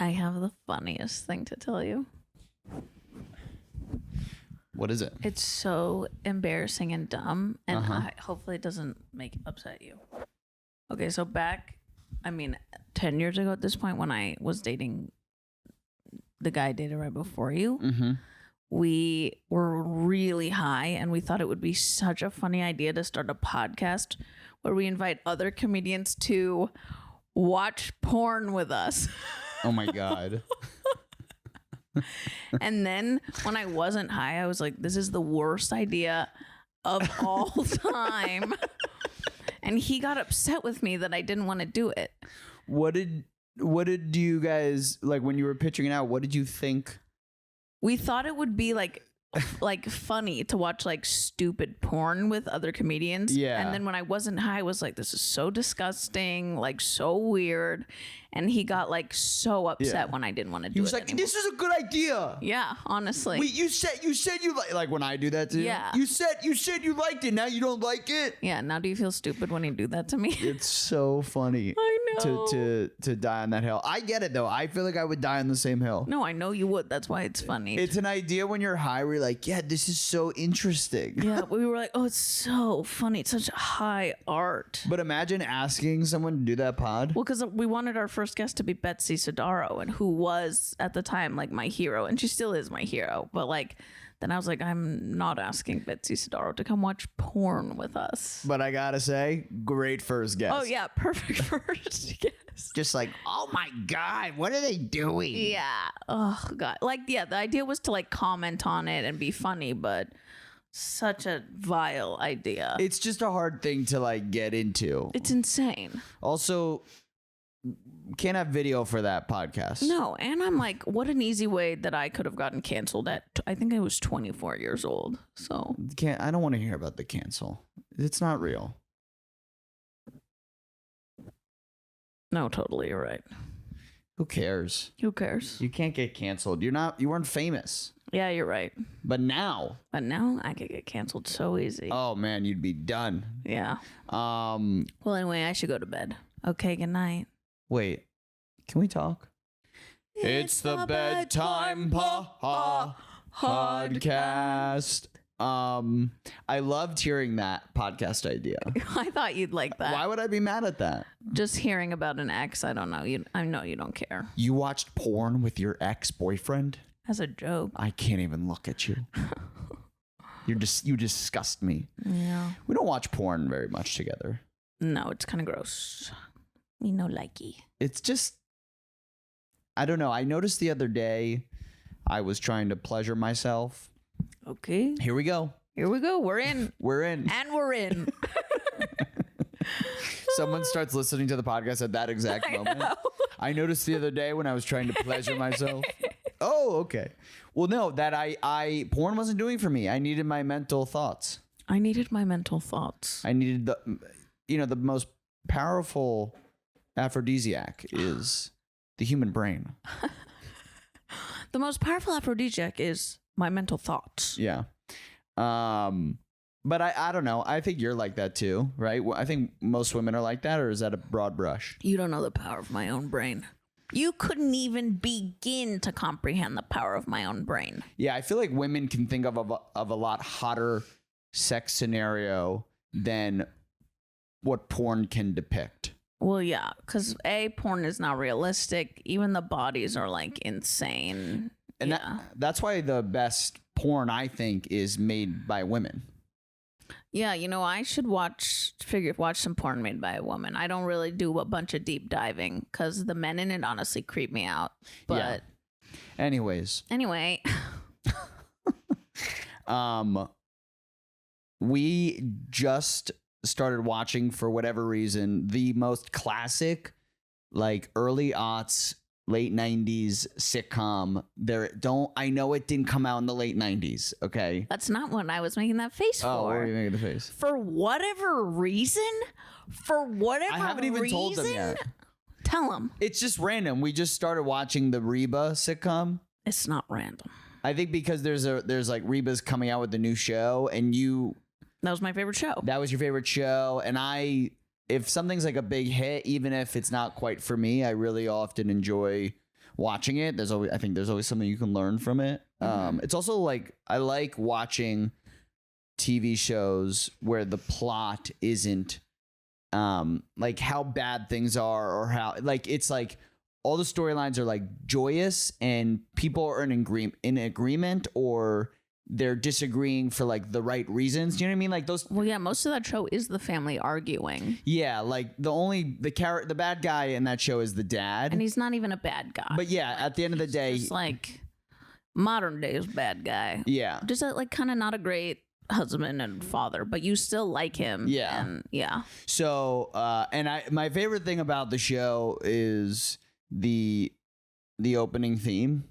I have the funniest thing to tell you. What is it? It's so embarrassing and dumb, and hopefully it doesn't upset you. Okay, so 10 years ago at this point, when I was dating the guy I dated right before you, we were really high, and we thought it would be such a funny idea to start a podcast where we invite other comedians to watch porn with us. Oh my God. And then when I wasn't high, I was like, this is the worst idea of all time. And he got upset with me that I didn't want to do it. What did you guys, like, when you were pitching it out, what did you think? We thought it would be like funny to watch like stupid porn with other comedians. Yeah. And then when I wasn't high, I was like, this is so disgusting, like so weird. And he got like so upset when I didn't want to do it. He was like, anymore. this is a good idea. Yeah, honestly. Wait, you said you like when I do that too. Yeah. You said you liked it. Now you don't like it. Yeah. Now do you feel stupid when you do that to me? It's so funny. I know. To die on that hill. I get it though. I feel like I would die on the same hill. No, I know you would. That's why it's funny. It's an idea when you're high where you're like, yeah, this is so interesting. Yeah, we were like, oh, it's so funny. It's such high art. But imagine asking someone to do that pod. Well, because we wanted our first guest to be Betsy Sidaro, and who was at the time like my hero, and she still is my hero. But like, then I was like, I'm not asking Betsy Sidaro to come watch porn with us. But I gotta say, great first guess. Oh yeah, perfect first guest. Just like, oh my God, what are they doing? Yeah. Oh God. Like, yeah, the idea was to like comment on it and be funny, but such a vile idea. It's just a hard thing to like get into. It's insane. Also, can't have video for that podcast. No, and I'm like, what an easy way that I could have gotten canceled at, I think I was 24 years old. So I don't want to hear about the cancel. It's not real. no, totally, you're right. Who cares? Who cares? You can't get canceled. You weren't famous. Yeah, you're right. But now I could get canceled so easy. Oh man, you'd be done. Yeah. Well, anyway, I should go to bed. Okay, good night. Wait, can we talk? It's the Bedtime Podcast. I loved hearing that podcast idea. I thought you'd like that. Why would I be mad at that? Just hearing about an ex, I don't know. I know you don't care. You watched porn with your ex-boyfriend? As a joke. I can't even look at you. You disgust me. Yeah. We don't watch porn very much together. No, it's kind of gross. Me no likey. It's just, I don't know. I noticed the other day I was trying to pleasure myself. Okay. Here we go. We're in. We're in. And we're in. Someone starts listening to the podcast at that exact moment. I noticed the other day when I was trying to pleasure myself. Oh, okay. Well, no, that I porn wasn't doing for me. I needed my mental thoughts. I needed my mental thoughts. I needed the most powerful aphrodisiac is the human brain. The most powerful aphrodisiac is my mental thoughts. Yeah. But I don't know. I think you're like that too, right? I think most women are like that, or is that a broad brush? You don't know the power of my own brain. You couldn't even begin to comprehend the power of my own brain. Yeah, I feel like women can think of a lot hotter sex scenario than what porn can depict. Well, yeah, because porn is not realistic. Even the bodies are like insane. And yeah. that's why the best porn, I think, is made by women. Yeah, I should watch some porn made by a woman. I don't really do a bunch of deep diving because the men in it honestly creep me out. But yeah. Anyway, we just started watching, for whatever reason, the most classic, like early aughts, late 90s sitcom. I know it didn't come out in the late 90s, okay? That's not what I was making that face for. Oh, what were you making the face? For whatever reason? I haven't even told them yet. Tell them. It's just random. We just started watching the Reba sitcom. It's not random. I think because there's like Reba's coming out with the new show, and that was my favorite show. That was your favorite show, and if something's like a big hit, even if it's not quite for me, I really often enjoy watching it. I think there's always something you can learn from it. It's also like I like watching TV shows where the plot isn't like how bad things are or how like it's like all the storylines are like joyous and people are in agreement or they're disagreeing for like the right reasons. Do you know what I mean? Like those. Well, yeah, most of that show is the family arguing. Yeah, like the bad guy in that show is the dad, and he's not even a bad guy. But yeah, at the end of the day, it's like modern days bad guy. Yeah, just like kind of not a great husband and father, but you still like him. Yeah, and yeah. So, my favorite thing about the show is the opening theme.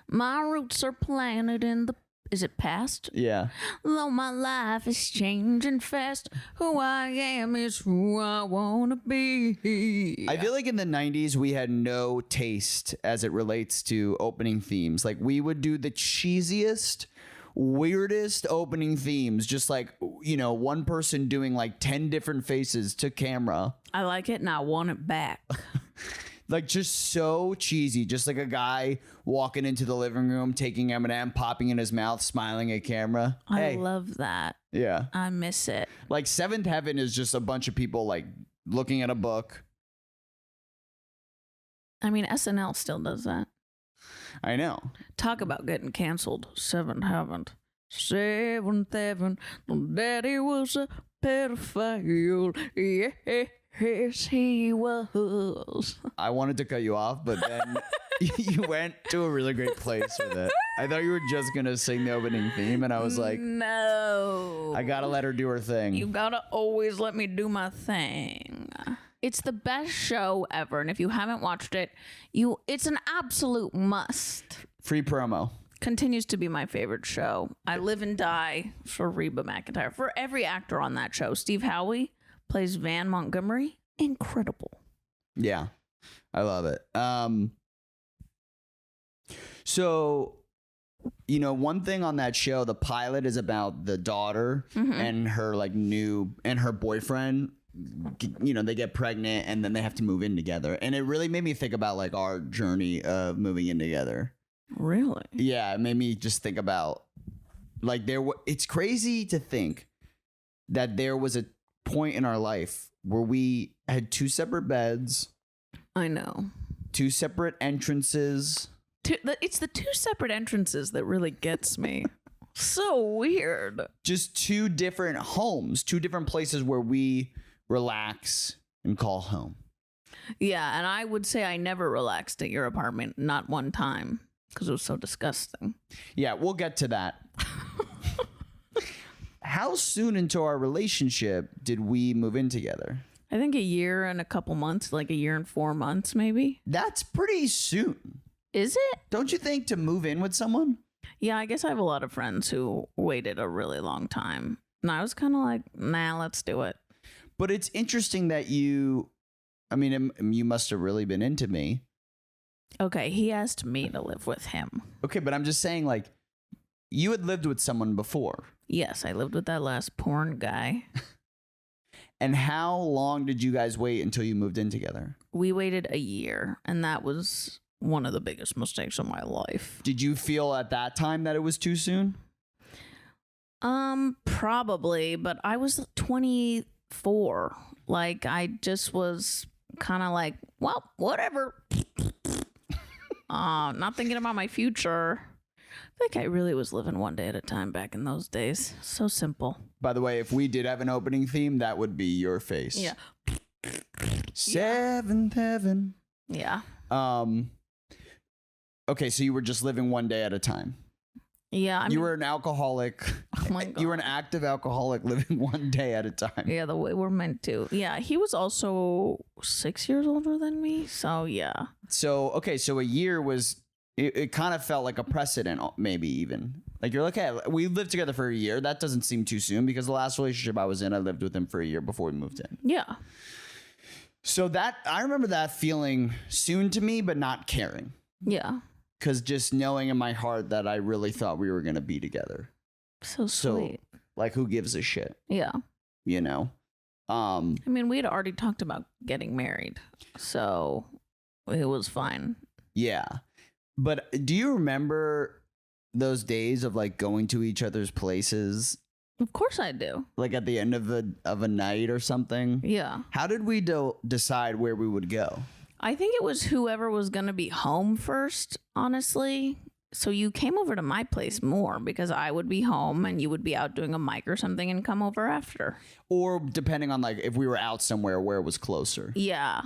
My roots are planted in the. Is it past? Yeah. Though my life is changing fast, who I am is who I want to be. I feel like in the 90s, we had no taste as it relates to opening themes. Like, we would do the cheesiest, weirdest opening themes. Just like, you know, one person doing like 10 different faces to camera. I like it and I want it back. Like, just so cheesy. Just like a guy walking into the living room, taking M&M, popping in his mouth, smiling at camera. I love that. Yeah. I miss it. Like, Seventh Heaven is just a bunch of people, like, looking at a book. I mean, SNL still does that. I know. Talk about getting canceled. Seventh Heaven. Seventh Heaven. Daddy was a pedophile. Yeah. Yes, he was. I wanted to cut you off, but then you went to a really great place with it. I thought you were just going to sing the opening theme, and I was like, no. I got to let her do her thing. You got to always let me do my thing. It's the best show ever, and if you haven't watched it, it's an absolute must. Free promo. Continues to be my favorite show. I live and die for Reba McEntire. For every actor on that show. Steve Howey plays Van Montgomery. Incredible. Yeah, I love it. So, you know, one thing on that show, the pilot is about the daughter and her and her boyfriend. You know, they get pregnant and then they have to move in together. And it really made me think about like our journey of moving in together. Really? Yeah, it made me just think about like it's crazy to think that there was a point in our life where we had two separate beds. I know. Two separate entrances. It's the two separate entrances that really gets me. So weird. Just two different homes, two different places where we relax and call home. Yeah, and I would say I never relaxed at your apartment, not one time, because it was so disgusting. Yeah, we'll get to that. How soon into our relationship did we move in together? I think a year and a couple months, like a year and 4 months, maybe. That's pretty soon. Is it? Don't you think, to move in with someone? Yeah, I guess I have a lot of friends who waited a really long time. And I was kind of like, nah, let's do it. But it's interesting that you must have really been into me. Okay, he asked me to live with him. Okay, but I'm just saying, like, you had lived with someone before. Yes, I lived with that last porn guy. And how long did you guys wait until you moved in together? We waited a year, and that was one of the biggest mistakes of my life. Did you feel at that time that it was too soon? Probably, but I was 24. Like, I just was kind of like, well, whatever. Not thinking about my future. I think I really was living one day at a time back in those days. So simple. By the way, if we did have an opening theme, that would be your face. Yeah. Seventh Heaven. Yeah. Okay, so you were just living one day at a time. Yeah. You were an alcoholic. Oh my God. You were an active alcoholic living one day at a time. Yeah, the way we're meant to. Yeah, he was also 6 years older than me. So, yeah. So, okay, so a year was... It kind of felt like a precedent, maybe even. Like, you're like, hey, we lived together for a year. That doesn't seem too soon because the last relationship I was in, I lived with him for a year before we moved in. Yeah. So I remember that feeling soon to me, but not caring. Yeah. Because just knowing in my heart that I really thought we were going to be together. So sweet. Like, who gives a shit? Yeah. You know? I mean, we had already talked about getting married. So it was fine. Yeah. But do you remember those days of like going to each other's places? Of course I do. Like at the end of a night or something? Yeah. How did we decide where we would go? I think it was whoever was going to be home first, honestly. So you came over to my place more because I would be home and you would be out doing a mic or something and come over after. Or depending on like if we were out somewhere where it was closer. Yeah.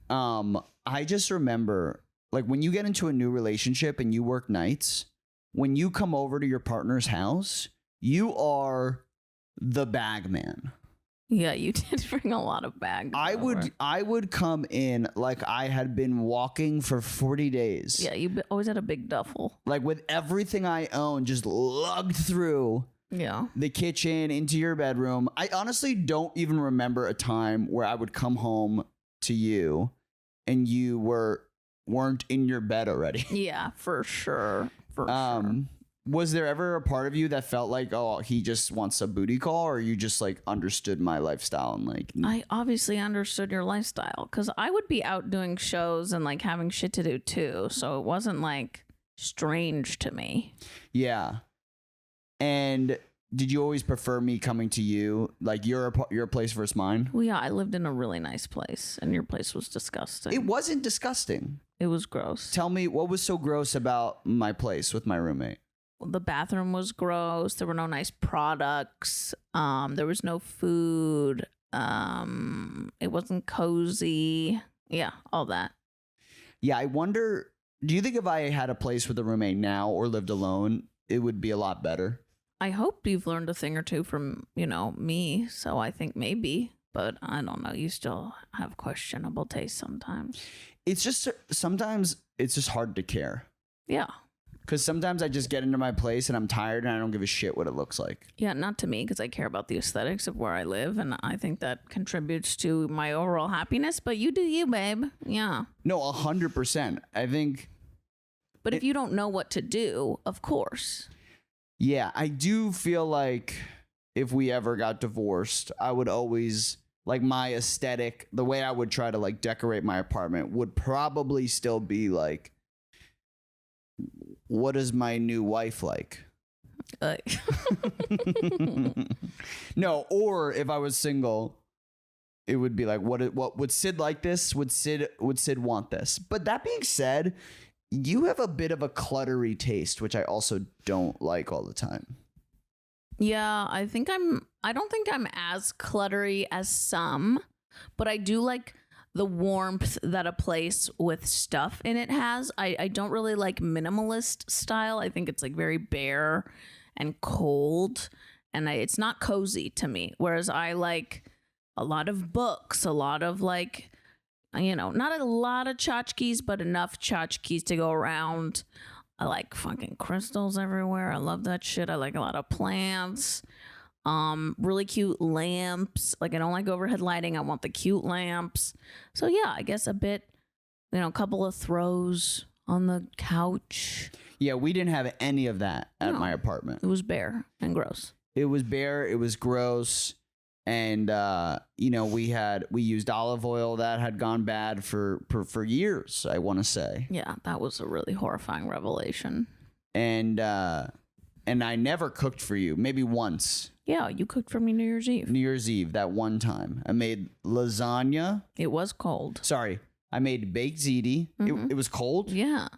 I just remember like when you get into a new relationship and you work nights, when you come over to your partner's house, you are the bag man. Yeah, you did bring a lot of bags. I would come in like I had been walking for 40 days. Yeah, you always had a big duffel. Like with everything I own just lugged through the kitchen into your bedroom. I honestly don't even remember a time where I would come home to you and you weren't in your bed already. Yeah, for sure. For sure. Was there ever a part of you that felt like, oh, he just wants a booty call, or you just like understood my lifestyle and like? I obviously understood your lifestyle because I would be out doing shows and like having shit to do too. So it wasn't like strange to me. Yeah. And did you always prefer me coming to you? Like your place versus mine? Well, yeah, I lived in a really nice place and your place was disgusting. It wasn't disgusting. It was gross. Tell me what was so gross about my place with my roommate? The bathroom was gross. There were no nice products. There was no food. It wasn't cozy. Yeah, all that. Yeah, I wonder, do you think if I had a place with a roommate now or lived alone, it would be a lot better? I hope you've learned a thing or two from, me. So I think maybe, but I don't know. You still have questionable taste sometimes. It's just, sometimes it's just hard to care. Yeah. Because sometimes I just get into my place and I'm tired and I don't give a shit what it looks like. Yeah, not to me because I care about the aesthetics of where I live. And I think that contributes to my overall happiness. But you do you, babe. Yeah. No, 100%. I think. But if you don't know what to do, of course. Yeah, I do feel like if we ever got divorced, I would always, like my aesthetic, the way I would try to like decorate my apartment would probably still be like, what is my new wife like? No, or if I was single, it would be like, what would Syd like this? Would Syd want this? But that being said, you have a bit of a cluttery taste, which I also don't like all the time. Yeah, I don't think I'm as cluttery as some, but I do like the warmth that a place with stuff in it has. I don't really like minimalist style. I think it's like very bare and cold, and it's not cozy to me. Whereas I like a lot of books, a lot of like, not a lot of tchotchkes, but enough tchotchkes to go around. I like fucking crystals everywhere. I love that shit. I like a lot of plants. Really cute lamps. Like I don't like overhead lighting. I want the cute lamps. So yeah, I guess a bit, a couple of throws on the couch. Yeah, we didn't have any of that at my apartment. It was bare and gross. It was bare. It was gross. And, we used olive oil that had gone bad for years, I want to say. Yeah, that was a really horrifying revelation. And I never cooked for you, maybe once. Yeah, you cooked for me New Year's Eve. New Year's Eve, that one time. I made lasagna. It was cold. Sorry, I made baked ziti. Mm-hmm. It was cold? Yeah.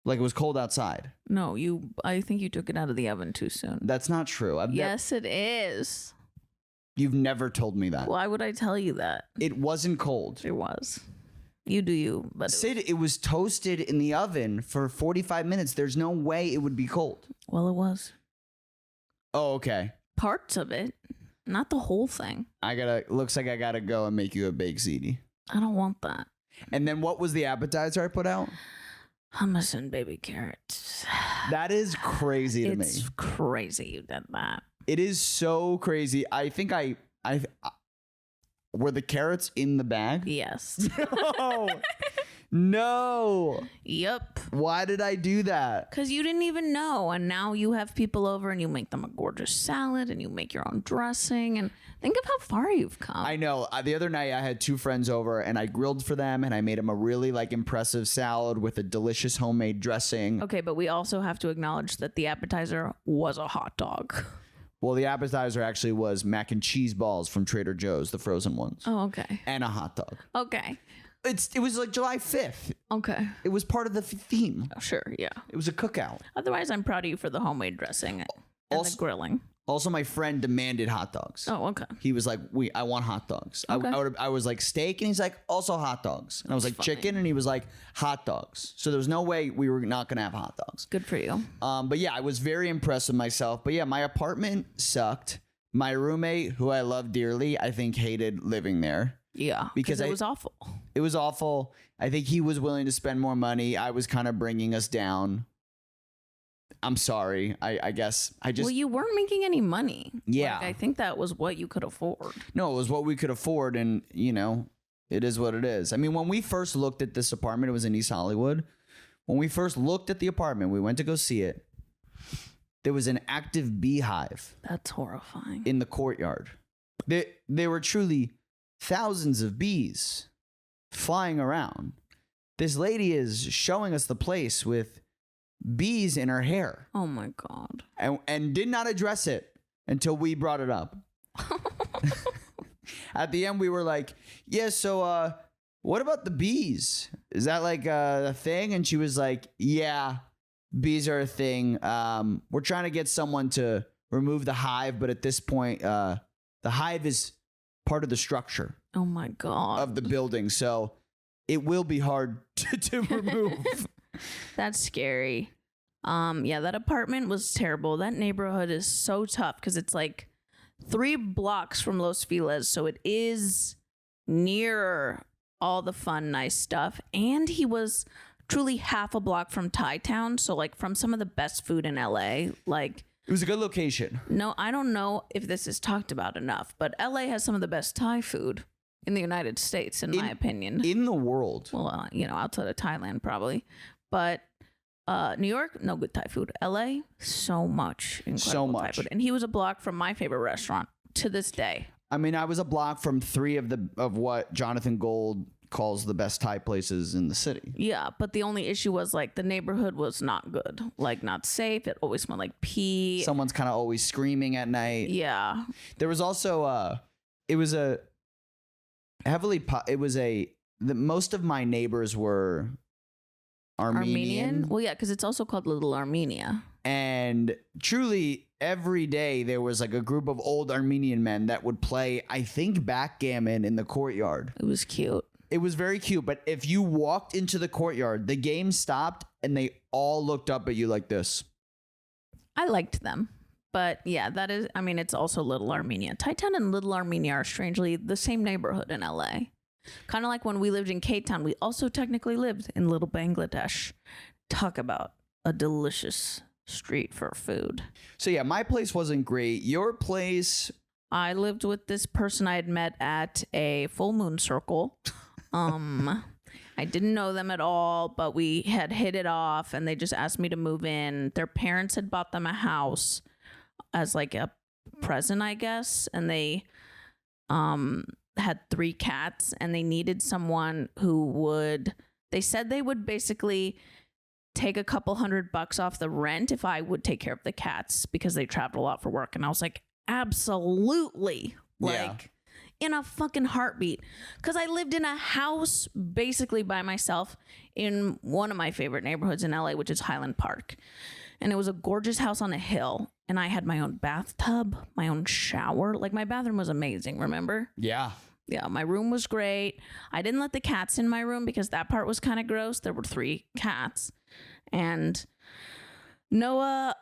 Like it was cold outside. No, I think you took it out of the oven too soon. That's not true. Yes, it is. You've never told me that. Why would I tell you that? It wasn't cold. It was. You do you. But Syd, it was toasted in the oven for 45 minutes. There's no way it would be cold. Well, it was. Oh, okay. Parts of it, not the whole thing. Looks like I gotta go and make you a baked ziti. I don't want that. And then what was the appetizer I put out? Hummus and baby carrots. That is crazy to me. It's crazy you did that. It is so crazy. I think I were the carrots in the bag? Yes. No. Yep. Why did I do that? Because you didn't even know. And now you have people over and you make them a gorgeous salad and you make your own dressing. And think of how far you've come. I know. The other night I had 2 friends over and I grilled for them and I made them a really impressive salad with a delicious homemade dressing. Okay, but we also have to acknowledge that the appetizer was a hot dog. Well, the appetizer actually was mac and cheese balls from Trader Joe's, the frozen ones. Oh, okay. And a hot dog. Okay. It was July 5th. Okay. It was part of the theme. Oh, sure, yeah. It was a cookout. Otherwise, I'm proud of you for the homemade dressing and the grilling. Also, my friend demanded hot dogs. Oh, okay. He was like, I want hot dogs. Okay. I was like, steak, and he's like, also hot dogs. And I was like, funny. chicken, and he was like, hot dogs. So there was no way we were not going to have hot dogs. Good for you. But yeah, I was very impressed with myself. But yeah, my apartment sucked. My roommate, who I love dearly, I think hated living there. Yeah, because it was awful. It was awful. I think he was willing to spend more money. I was kind of bringing us down. I'm sorry. I guess I just... Well, you weren't making any money. Yeah. I think that was what you could afford. No, it was what we could afford. And, it is what it is. I mean, when we first looked at this apartment, it was in East Hollywood. When we first looked at the apartment, we went to go see it. There was an active beehive. That's horrifying. In the courtyard. There were truly thousands of bees flying around. This lady is showing us the place with bees in her hair. Oh my God. And did not address it until we brought it up. At the end, we were like, yeah, so what about the bees? Is that a thing? And she was like, yeah, bees are a thing. We're trying to get someone to remove the hive, but at this point, the hive is part of the structure. Oh my God. Of the building, so it will be hard to remove. That's scary. Yeah, that apartment was terrible. That neighborhood is so tough because it's 3 blocks from Los Feliz, so it is near all the fun, nice stuff. And he was truly half a block from Thai Town, so from some of the best food in LA. It was a good location. No, I don't know if this is talked about enough, but LA has some of the best Thai food in the United States, in my opinion. In the world. Well, outside of Thailand, probably. But New York, no good Thai food. LA, so much incredible Thai food. And he was a block from my favorite restaurant to this day. I mean, I was a block from 3 of what Jonathan Gold calls the best Thai places in the city. Yeah, but the only issue was the neighborhood was not good. Not safe. It always smelled like pee. Someone's kind of always screaming at night. Yeah. There was also most of my neighbors were Armenian. Well, yeah, because it's also called Little Armenia. And truly every day there was a group of old Armenian men that would play, I think, backgammon in the courtyard. It was cute. It was very cute, but if you walked into the courtyard, the game stopped and they all looked up at you like this. I liked them. But yeah, it's also Little Armenia. Thai Town and Little Armenia are strangely the same neighborhood in LA. Kind of like when we lived in Cape Town, we also technically lived in Little Bangladesh. Talk about a delicious street for food. So yeah, my place wasn't great. Your place... I lived with this person I had met at a full moon circle. I didn't know them at all, but we had hit it off and they just asked me to move in. Their parents had bought them a house as a present, I guess. And they had 3 cats and they needed someone they said they would basically take a couple $100 off the rent if I would take care of the cats because they traveled a lot for work. And I was like, absolutely. In a fucking heartbeat. Because I lived in a house basically by myself in one of my favorite neighborhoods in LA, which is Highland Park. And it was a gorgeous house on a hill. And I had my own bathtub, my own shower. My bathroom was amazing, remember? Yeah. Yeah, my room was great. I didn't let the cats in my room because that part was kind of gross. There were 3 cats. And Noah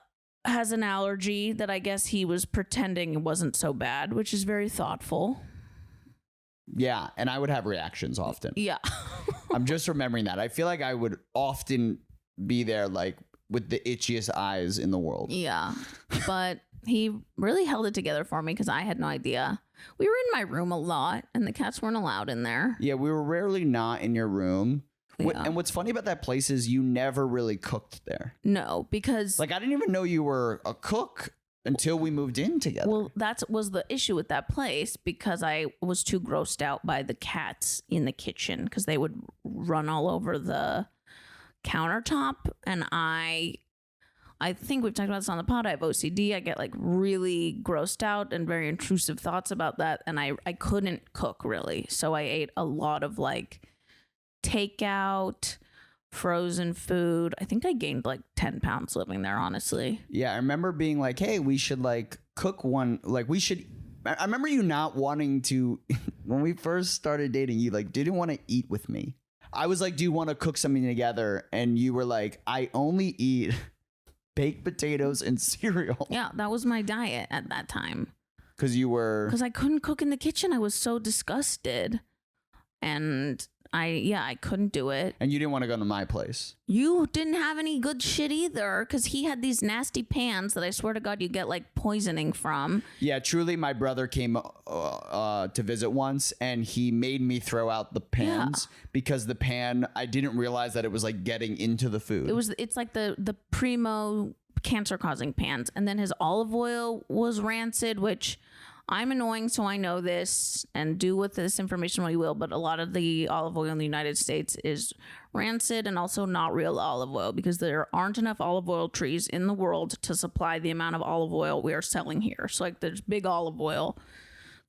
has an allergy that I guess he was pretending wasn't so bad, which is very thoughtful. Yeah, and I would have reactions often. Yeah. I'm just remembering that. I feel like I would often be there with the itchiest eyes in the world. Yeah, but he really held it together for me because I had no idea. We were in my room a lot and the cats weren't allowed in there. Yeah, we were rarely not in your room. Yeah. And what's funny about that place is you never really cooked there. No, because Like, I didn't even know you were a cook until we moved in together. well, that was the issue with that place because I was too grossed out by the cats in the kitchen because they would run all over the countertop, and I think we've talked about this on the pod. I have OCD. I get like really grossed out and very intrusive thoughts about that, and I couldn't cook really, so I ate a lot of like takeout, frozen food. I think I gained like 10 pounds living there, honestly. Yeah, I remember being like, hey, we should like cook one. Like, we should. I remember you not wanting to, when we first started dating, you like didn't want to eat with me. I was like, do you want to cook something together? And you were like, I only eat baked potatoes and cereal. Yeah, that was my diet at that time. Because I couldn't cook in the kitchen. I was so disgusted. And I couldn't do it. And you didn't want to go to my place. You didn't have any good shit either, because he had these nasty pans that I swear to God you get like poisoning from. Yeah, truly, my brother came to visit once, and he made me throw out the pans because the pan, I didn't realize that it was like getting into the food. It's like the primo cancer causing pans, and then his olive oil was rancid, which I'm annoying, so I know this, and do with this information what you will, but a lot of the olive oil in the United States is rancid and also not real olive oil because there aren't enough olive oil trees in the world to supply the amount of olive oil we are selling here. So like there's big olive oil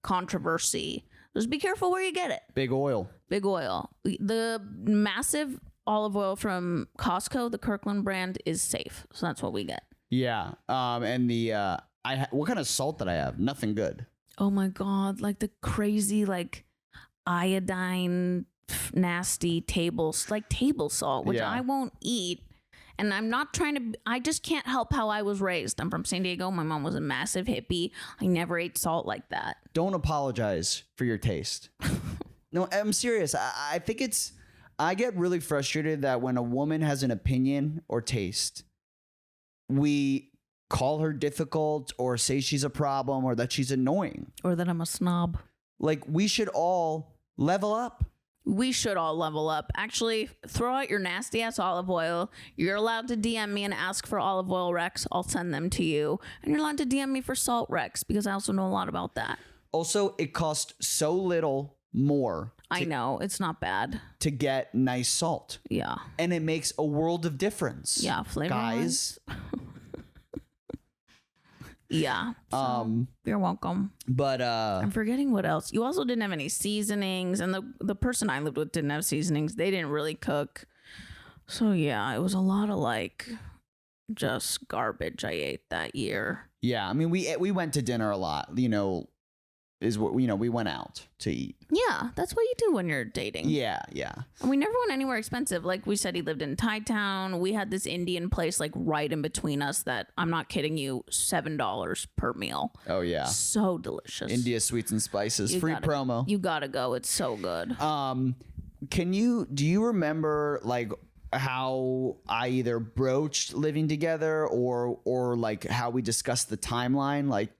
controversy. Just be careful where you get it. Big oil. Big oil. The massive olive oil from Costco, the Kirkland brand, is safe. So that's what we get. Yeah. And the what kind of salt did I have? Nothing good. Oh my God, like the crazy like iodine nasty table salt, which I won't eat. And I'm not trying to, I just can't help how I was raised. I'm from San Diego. My mom was a massive hippie. I never ate salt like that. Don't apologize for your taste. No, I'm serious. I think I get really frustrated that when a woman has an opinion or taste, we call her difficult or say she's a problem or that she's annoying. Or that I'm a snob. Like, we should all level up. We should all level up. Actually, throw out your nasty ass olive oil. You're allowed to DM me and ask for olive oil recs. I'll send them to you. And you're allowed to DM me for salt recs because I also know a lot about that. Also, it costs so little more. I know. It's not bad. To get nice salt. Yeah. And it makes a world of difference. Yeah. Flavor guys. Yeah. So you're welcome. But I'm forgetting what else. You also didn't have any seasonings, and the person I lived with didn't have seasonings. They didn't really cook. So yeah, it was a lot of like just garbage I ate that year. Yeah, I mean we went to dinner a lot, we went out to eat. Yeah, that's what you do when you're dating. Yeah. And we never went anywhere expensive. Like we said, he lived in Thai Town. We had this Indian place like right in between us that, I'm not kidding you, $7 per meal. Oh yeah. So delicious. India Sweets and Spices. Free promo. You gotta go. It's so good. Do you remember like how I either broached living together or like how we discussed the timeline? Like,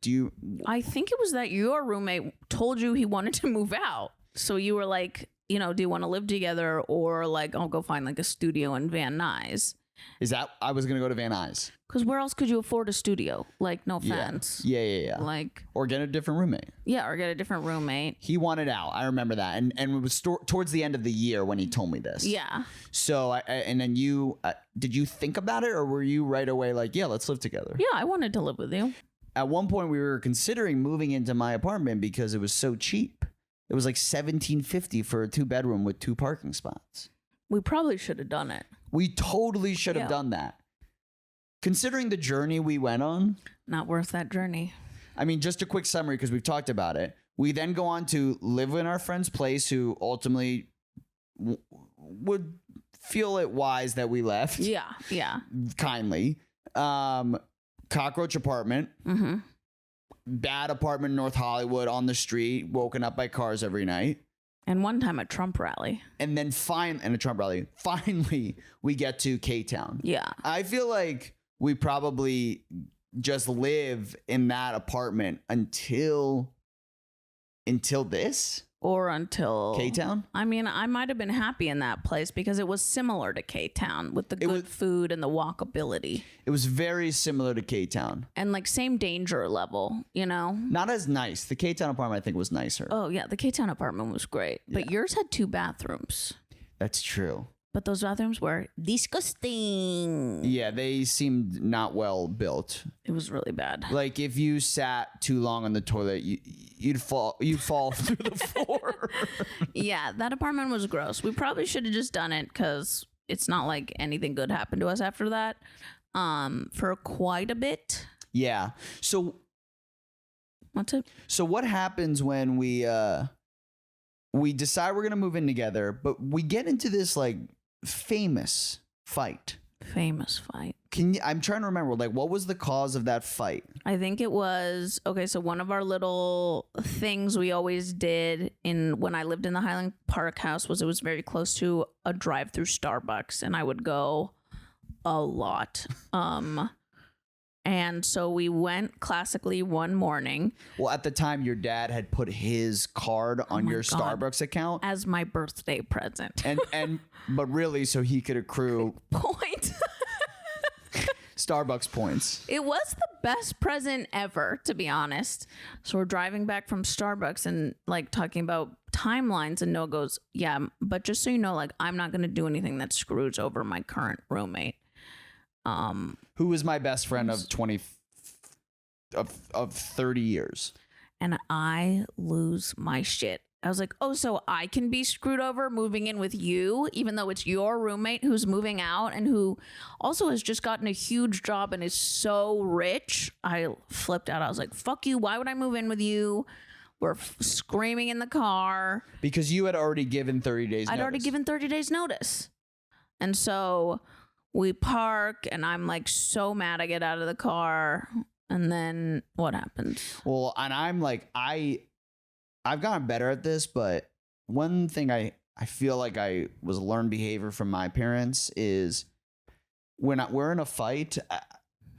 I think it was that your roommate told you he wanted to move out. So you were like, do you want to live together, or like, I'll go find like a studio in Van Nuys. Is that I was going to go to Van Nuys? Because where else could you afford a studio? Like, no offense. Yeah. Like, or get a different roommate. Yeah, or get a different roommate. He wanted out. I remember that. And it was towards the end of the year when he told me this. Yeah. So, and then you, did you think about it, or were you right away like, yeah, let's live together? Yeah, I wanted to live with you. At one point, we were considering moving into my apartment because it was so cheap. It was like $1,750 for a 2-bedroom with 2 parking spots. We probably should have done it. We totally should have done that. Considering the journey we went on. Not worth that journey. I mean, just a quick summary because we've talked about it. We then go on to live in our friend's place, who ultimately would feel it wise that we left. Yeah. Kindly. Cockroach apartment. Mm-hmm. Bad apartment in North Hollywood on the street, woken up by cars every night. And one time a Trump rally. And then finally, we get to K-Town. Yeah. I feel like we probably just live in that apartment until this. or until K-Town? I mean, I might have been happy in that place because it was similar to K-Town with the good food and the walkability. It was very similar to K-Town. And like same danger level, you know? Not as nice. The K-Town apartment, I think, was nicer. Oh, yeah. The K-Town apartment was great. But yours had 2 bathrooms. That's true. But those bathrooms were disgusting. Yeah, they seemed not well built. It was really bad. Like if you sat too long on the toilet, you'd fall through the floor. Yeah, that apartment was gross. We probably should have just done it because it's not like anything good happened to us after that. For quite a bit. Yeah. So what's it? So what happens when we decide we're gonna move in together, but we get into this like famous fight? I'm trying to remember, like, what was the cause of that fight? I think it was, okay, so one of our little things we always did when I lived in the Highland Park house was it was very close to a drive-through Starbucks, and I would go a lot. And so we went classically one morning. Well, at the time, your dad had put his card on your Starbucks account as my birthday present. But really, so he could accrue points. Starbucks points. It was the best present ever, to be honest. So we're driving back from Starbucks and like talking about timelines, and Noah goes, "Yeah, but just so you know, like I'm not going to do anything that screws over my current roommate." Who was my best friend of 30 years. And I lose my shit. I was like, oh, so I can be screwed over moving in with you, even though it's your roommate who's moving out and who also has just gotten a huge job and is so rich. I flipped out. I was like, fuck you. Why would I move in with you? We're screaming in the car. Because you had already given 30 days notice. I'd already given 30 days notice. And so we park and I'm like so mad. I get out of the car. And then what happened? Well, and I'm like, I've gotten better at this, but one thing I feel like I was learned behavior from my parents is when we're in a fight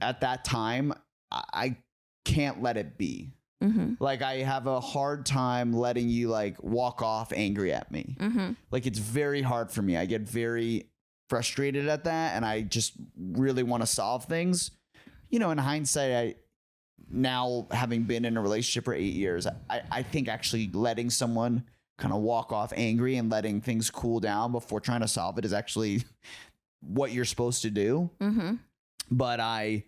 at that time, I can't let it be. Mm-hmm. Like I have a hard time letting you like walk off angry at me. Mm-hmm. Like it's very hard for me. I get very frustrated at that, and I just really want to solve things. You know, in hindsight, now having been in a relationship for 8 years, I think actually letting someone kind of walk off angry and letting things cool down before trying to solve it is actually what you're supposed to do. Mm-hmm. But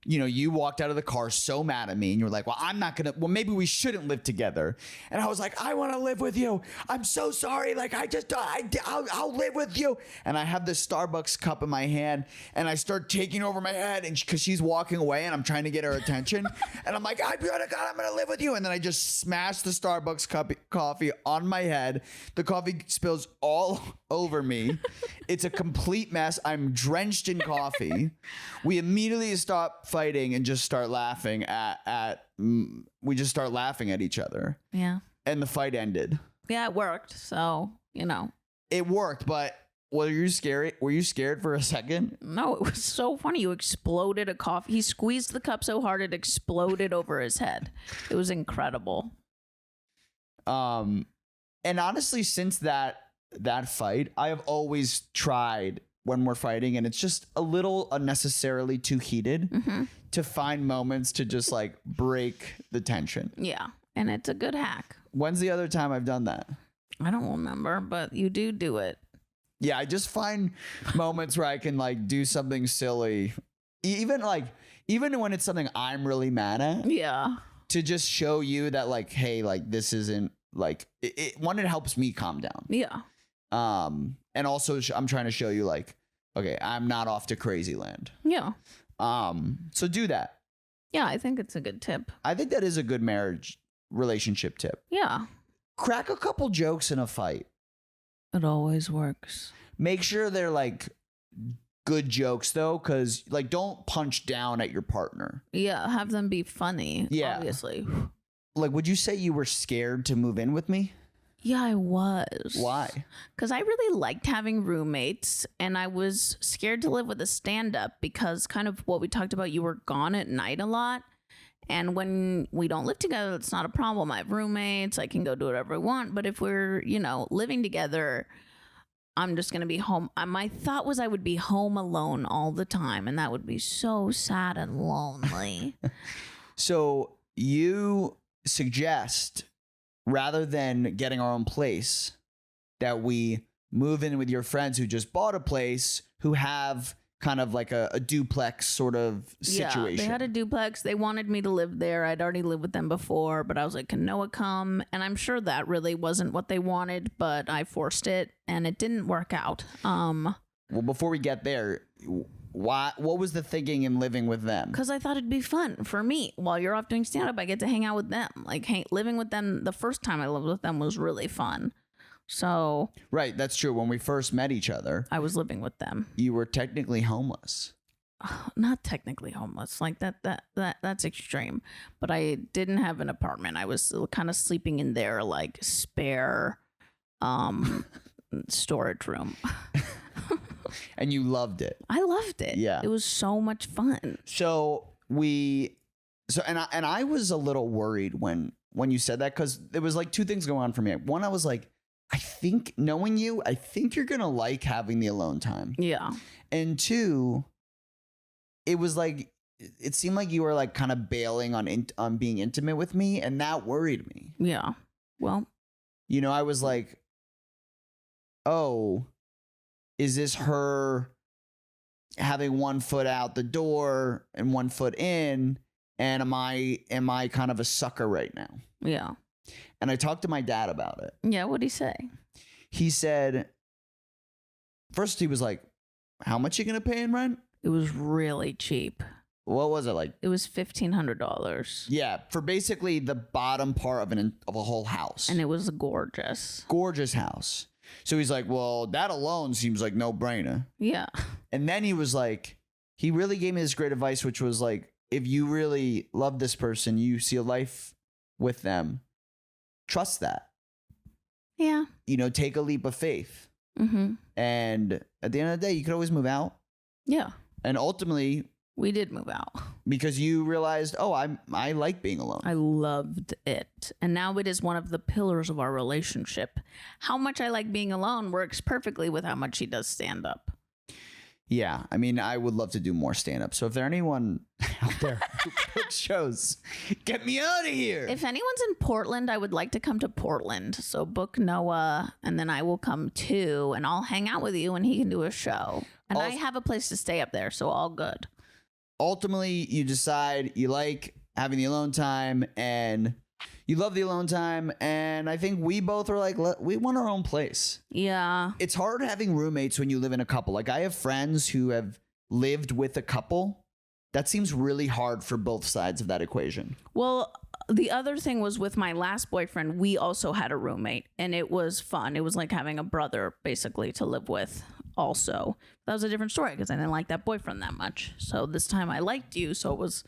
you walked out of the car so mad at me and you're like, well, maybe we shouldn't live together. And I was like, I want to live with you. I'm so sorry. Like, I'll live with you. And I have this Starbucks cup in my hand and I start taking over my head and because she's walking away and I'm trying to get her attention. And I'm like, I'm going to live with you. And then I just smash the Starbucks coffee on my head. The coffee spills all over me. It's a complete mess. I'm drenched in coffee. We immediately stop fighting and just start laughing we just start laughing at each other. Yeah. And the fight ended. Yeah, it worked. So, it worked, but were you scared for a second? No, it was so funny. You exploded a coffee. He squeezed the cup so hard it exploded over his head. It was incredible. And honestly, since that fight, I have always tried when we're fighting and it's just a little unnecessarily too heated to find moments to just like break the tension. Yeah. And it's a good hack. When's the other time I've done that? I don't remember, but you do it. Yeah. I just find moments where I can like do something silly, even when it's something I'm really mad at. Yeah. To just show you that like, hey, like this isn't like it helps me calm down. Yeah. And also I'm trying to show you like, okay, I'm not off to crazy land. Yeah. So do that. Yeah, I think it's a good tip. I think that is a good marriage relationship tip. Yeah. Crack a couple jokes in a fight. It always works. Make sure they're like good jokes though, because like don't punch down at your partner. Yeah, have them be funny. Yeah. Obviously. Like, would you say you were scared to move in with me? Yeah, I was. Why? Because I really liked having roommates and I was scared to live with a stand-up because kind of what we talked about, you were gone at night a lot. And when we don't live together, it's not a problem. I have roommates. I can go do whatever I want. But if we're, living together, I'm just going to be home. My thought was I would be home alone all the time, and that would be so sad and lonely. So you suggest, rather than getting our own place, that we move in with your friends who just bought a place, who have kind of like a duplex sort of situation. Yeah, they had a duplex. They wanted me to live there. I'd already lived with them before, but I was like, can Noah come? And I'm sure that really wasn't what they wanted, but I forced it and it didn't work out. Well, before we get there, what was the thinking in living with them? Because I thought it'd be fun for me. While you're off doing stand-up, I get to hang out with them. Like, living with them, the first time I lived with them was really fun. So right, that's true. When we first met each other, I was living with them. You were technically homeless. Not technically homeless, like that's extreme. But I didn't have an apartment. I was kind of sleeping in their like spare storage room. And you loved it. I loved it. Yeah, it was so much fun. And I was a little worried when you said that, because there was like two things going on for me. One, I was like, I think knowing you, I think you're going to like having the alone time. Yeah. And two, it was like, it seemed like you were like kind of bailing on being intimate with me. And that worried me. Yeah. Well, I was like, oh, is this her having one foot out the door and one foot in? And am I kind of a sucker right now? Yeah. And I talked to my dad about it. Yeah, what'd he say? He said, first he was like, how much are you going to pay in rent? It was really cheap. What was it like? It was $1,500. Yeah, for basically the bottom part of a whole house. And it was gorgeous. Gorgeous house. So he's like, well, that alone seems like no brainer. Yeah. And then he was like, he really gave me this great advice, which was like, if you really love this person, you see a life with them, trust that. Yeah. Take a leap of faith. Mm-hmm. And at the end of the day, you could always move out. Yeah. And ultimately, we did move out. Because you realized, oh, I like being alone. I loved it. And now it is one of the pillars of our relationship. How much I like being alone works perfectly with how much he does stand up. Yeah, I mean, I would love to do more stand-up. So if there's anyone out there who books shows, get me out of here. If anyone's in Portland, I would like to come to Portland. So book Noah, and then I will come too, and I'll hang out with you, and he can do a show. And I have a place to stay up there, so all good. Ultimately, you decide you like having the alone time, and you love the alone time, and I think we both are like, we want our own place. Yeah. It's hard having roommates when you live in a couple. Like, I have friends who have lived with a couple. That seems really hard for both sides of that equation. Well, the other thing was with my last boyfriend, we also had a roommate, and it was fun. It was like having a brother, basically, to live with also. That was a different story because I didn't like that boyfriend that much. So this time I liked you, so it was,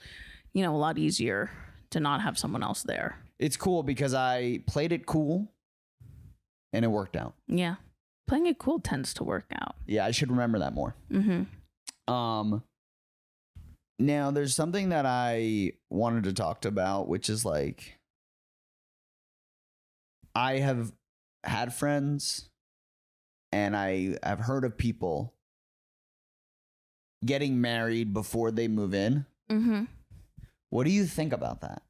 a lot easier to not have someone else there. It's cool because I played it cool and it worked out. Yeah. Playing it cool tends to work out. Yeah, I should remember that more. Mm-hmm. Now there's something that I wanted to talk about, which is like, I have had friends and I have heard of people getting married before they move in. Mm-hmm. What do you think about that?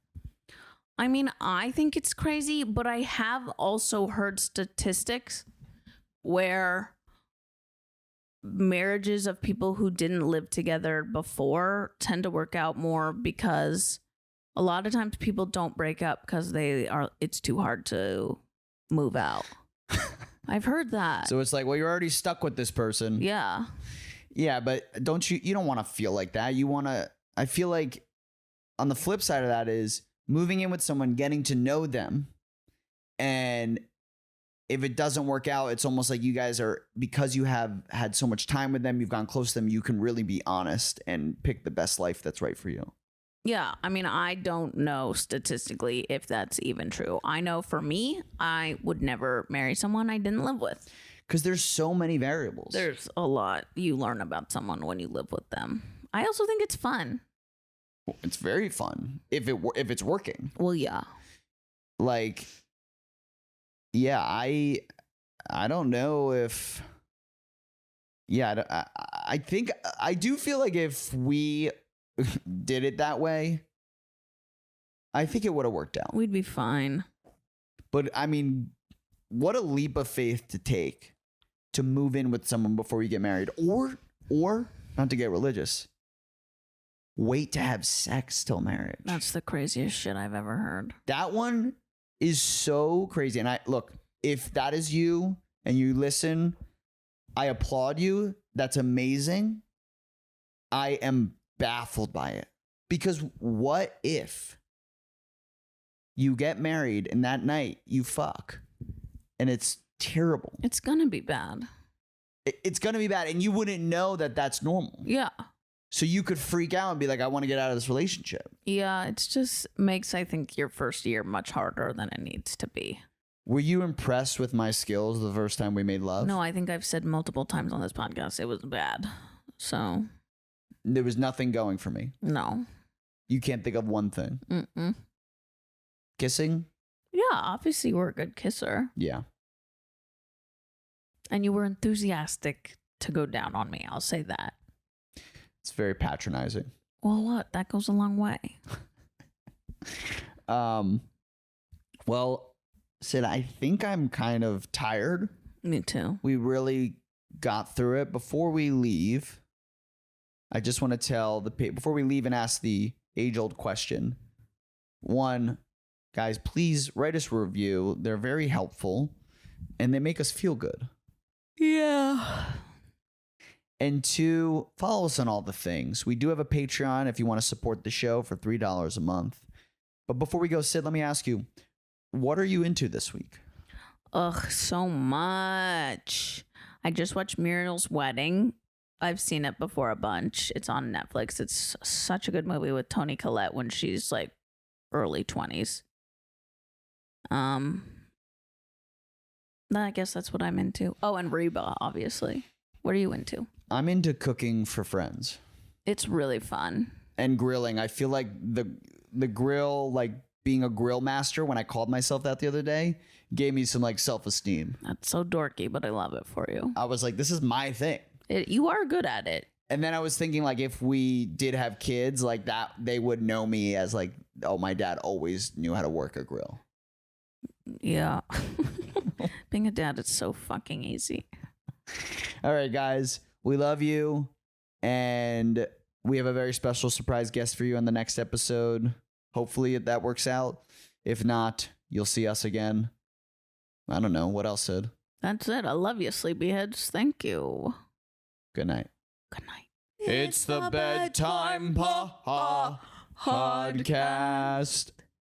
I mean, I think it's crazy, but I have also heard statistics where marriages of people who didn't live together before tend to work out more because a lot of times people don't break up because it's too hard to move out. I've heard that. So it's like, well, you're already stuck with this person. Yeah. Yeah, but you don't want to feel like that. I feel like on the flip side of that is moving in with someone, getting to know them, and if it doesn't work out, it's almost like you guys are, because you have had so much time with them, you've gone close to them, you can really be honest and pick the best life that's right for you. Yeah, I mean, I don't know statistically if that's even true. I know for me, I would never marry someone I didn't live with. Because there's so many variables. There's a lot you learn about someone when you live with them. I also think it's fun. It's very fun if it's working. Well, yeah. Like, yeah, I don't know if. Yeah, I think I do feel like if we did it that way, I think it would have worked out. We'd be fine. But I mean, what a leap of faith to take to move in with someone before you get married, or not to get religious, wait to have sex till marriage. That's the craziest shit I've ever heard. That one is so crazy. And look, if that is you and you listen, I applaud you. That's amazing. I am baffled by it. Because what if you get married and that night you fuck and it's terrible? It's gonna be bad. It's gonna be bad, and you wouldn't know that that's normal. Yeah. So you could freak out and be like, I want to get out of this relationship. Yeah, it just makes, I think, your first year much harder than it needs to be. Were you impressed with my skills the first time we made love? No, I think I've said multiple times on this podcast it was bad. So there was nothing going for me. No. You can't think of one thing. Mm-mm. Kissing? Yeah, obviously you were a good kisser. Yeah. And you were enthusiastic to go down on me. I'll say that. It's very patronizing. Well, what? That goes a long way. Well, Syd, I think I'm kind of tired. Me too. We really got through it. Before we leave, I just want to tell before we leave and ask the age-old question. One, guys, please write us a review. They're very helpful and they make us feel good. Yeah. And two, follow us on all the things. We do have a Patreon if you want to support the show for $3 a month. But before we go, Syd, let me ask you, what are you into this week? Ugh, so much. I just watched Muriel's Wedding. I've seen it before a bunch. It's on Netflix. It's such a good movie with Toni Collette when she's like early 20s. I guess that's what I'm into. Oh, and Reba, obviously. What are you into? I'm into cooking for friends. It's really fun. And grilling. I feel like the grill, like being a grill master, when I called myself that the other day, gave me some like self-esteem. That's so dorky, but I love it for you. I was like, this is my thing. You are good at it. And then I was thinking, like, if we did have kids like that, they would know me as like, oh, my dad always knew how to work a grill. Yeah. Being a dad is so fucking easy. All right, guys, we love you. And we have a very special surprise guest for you on the next episode. Hopefully that works out. If not, you'll see us again. I don't know. What else, Syd? That's it. I love you, sleepyheads. Thank you. Good night. Good night. It's the Bedtime Pod podcast.